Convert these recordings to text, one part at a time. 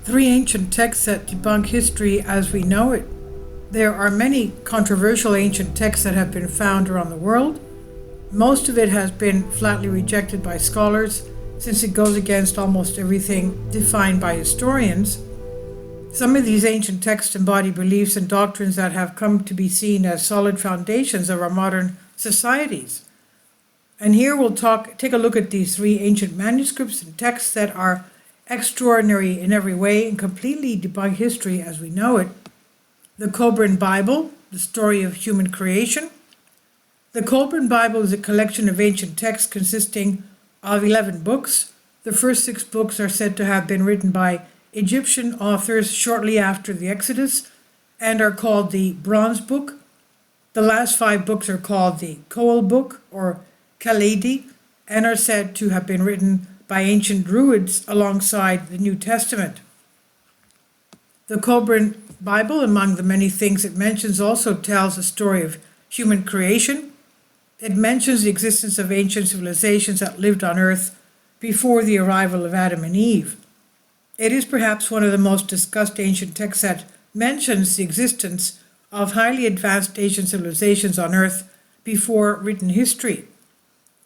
Three ancient texts that debunk history as we know it. There are many controversial ancient texts that have been found around the world. Most of it has been flatly rejected by scholars since it goes against almost everything defined by historians. Some of these ancient texts embody beliefs and doctrines that have come to be seen as solid foundations of our modern societies. And here we'll take a look at these three ancient manuscripts and texts that are extraordinary in every way and completely debunk history as we know it. The Colburn Bible, the story of human creation. The Colburn Bible is a collection of ancient texts consisting of 11 books. The first 6 books are said to have been written by Egyptian authors shortly after the Exodus and are called the Bronze Book. The last 5 books are called the Koel Book or Khaledi and are said to have been written by ancient Druids alongside the New Testament. The Colburn Bible, among the many things it mentions, also tells the story of human creation. It mentions the existence of ancient civilizations that lived on Earth before the arrival of Adam and Eve. It is perhaps one of the most discussed ancient texts that mentions the existence of highly advanced ancient civilizations on Earth before written history.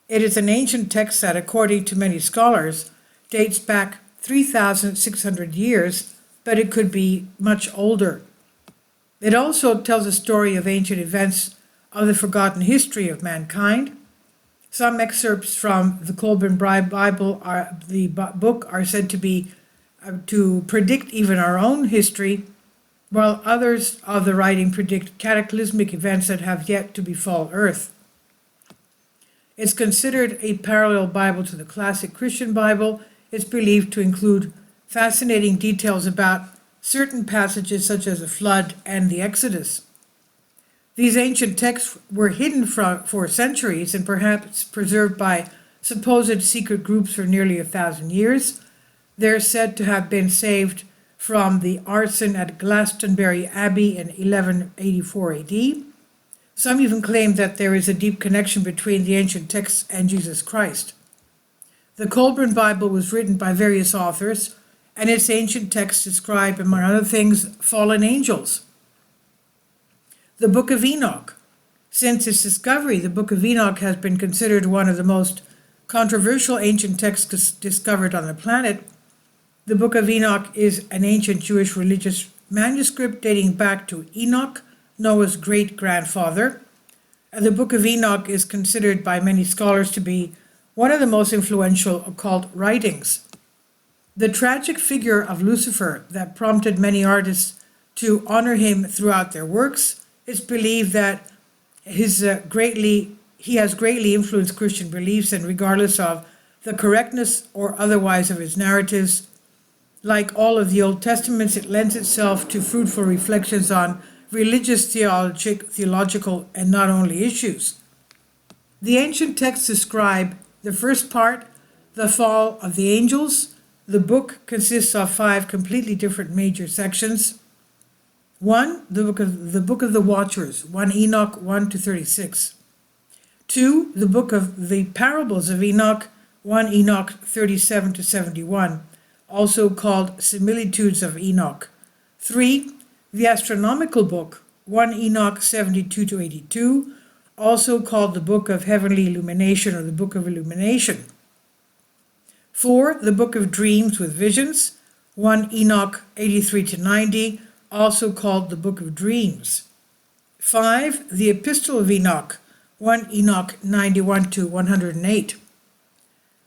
It is an ancient text that, according to many scholars, dates back 3,600 years, but it could be much older. It also tells a story of ancient events of the forgotten history of mankind. Some excerpts from the Colburn Bible, the book, are said to be to predict even our own history, while others of the writing predict cataclysmic events that have yet to befall Earth. It's considered a parallel Bible to the classic Christian Bible. It's believed to include fascinating details about certain passages such as the flood and the Exodus. These ancient texts were hidden for centuries and perhaps preserved by supposed secret groups for nearly 1,000 years. They're said to have been saved from the arson at Glastonbury Abbey in 1184 AD. Some even claim that there is a deep connection between the ancient texts and Jesus Christ. The Colburn Bible was written by various authors, and its ancient texts describe, among other things, fallen angels. The Book of Enoch. Since its discovery, the Book of Enoch has been considered one of the most controversial ancient texts discovered on the planet. The Book of Enoch is an ancient Jewish religious manuscript dating back to Enoch, Noah's great-grandfather. The Book of Enoch is considered by many scholars to be one of the most influential occult writings. The tragic figure of Lucifer that prompted many artists to honor him throughout their works, it's believed that he has greatly influenced Christian beliefs, and regardless of the correctness or otherwise of his narratives, like all of the Old Testaments, it lends itself to fruitful reflections on religious, theological, and not only issues. The ancient texts describe the first part, the fall of the angels. The book consists of 5 completely different major sections. 1, the book of the Watchers, 1 Enoch 1 to 36. 2, the book of the parables of Enoch, 1 Enoch 37 to 71, also called Similitudes of Enoch. 3, the astronomical book, 1 Enoch 72 to 82, also called the Book of Heavenly Illumination or the Book of Illumination. 4, the Book of Dreams with Visions, 1 Enoch 83 to 90, also called the Book of Dreams. 5, the Epistle of Enoch, 1 Enoch 91 to 108.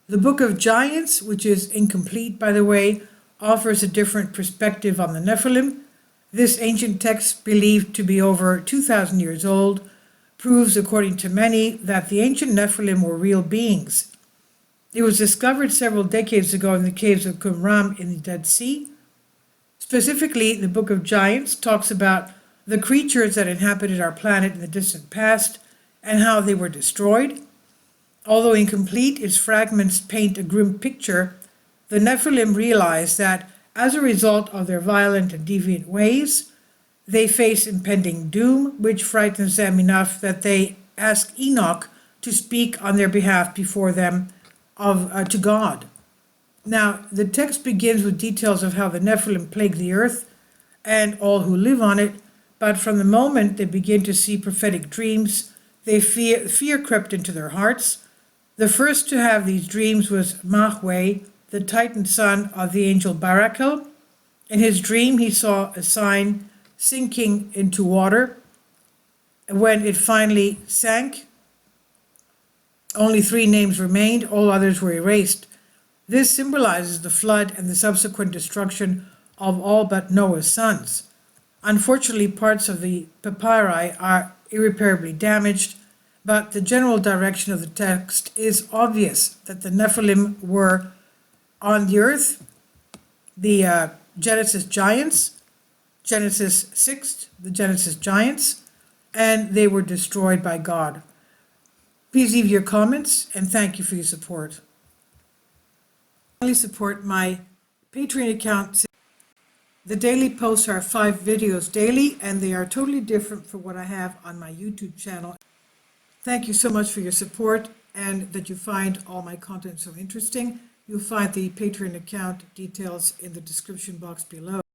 The Book of Giants, which is incomplete by the way, offers a different perspective on the Nephilim. This ancient text, believed to be over 2,000 years old, proves, according to many, that the ancient Nephilim were real beings. It was discovered several decades ago in the caves of Qumran in the Dead Sea. Specifically, the Book of Giants talks about the creatures that inhabited our planet in the distant past and how they were destroyed. Although incomplete, its fragments paint a grim picture. The Nephilim realized that as a result of their violent and deviant ways, they face impending doom, which frightens them enough that they ask Enoch to speak on their behalf before them to God. Now, the text begins with details of how the Nephilim plague the earth and all who live on it, but from the moment they begin to see prophetic dreams, fear crept into their hearts. The first to have these dreams was Mahweh, the titan son of the angel Barakel. In his dream, he saw a sign sinking into water. When it finally sank, only 3 names remained, all others were erased. This symbolizes the flood and the subsequent destruction of all but Noah's sons. Unfortunately, parts of the papyri are irreparably damaged, but the general direction of the text is obvious that the Nephilim were on the earth, the Genesis giants, Genesis 6, the Genesis giants, and they were destroyed by God. Please leave your comments, and thank you for your support. Please support my Patreon account. The daily posts are 5 videos daily, and they are totally different from what I have on my YouTube channel. Thank you so much for your support and that you find all my content so interesting. You'll find the Patreon account details in the description box below.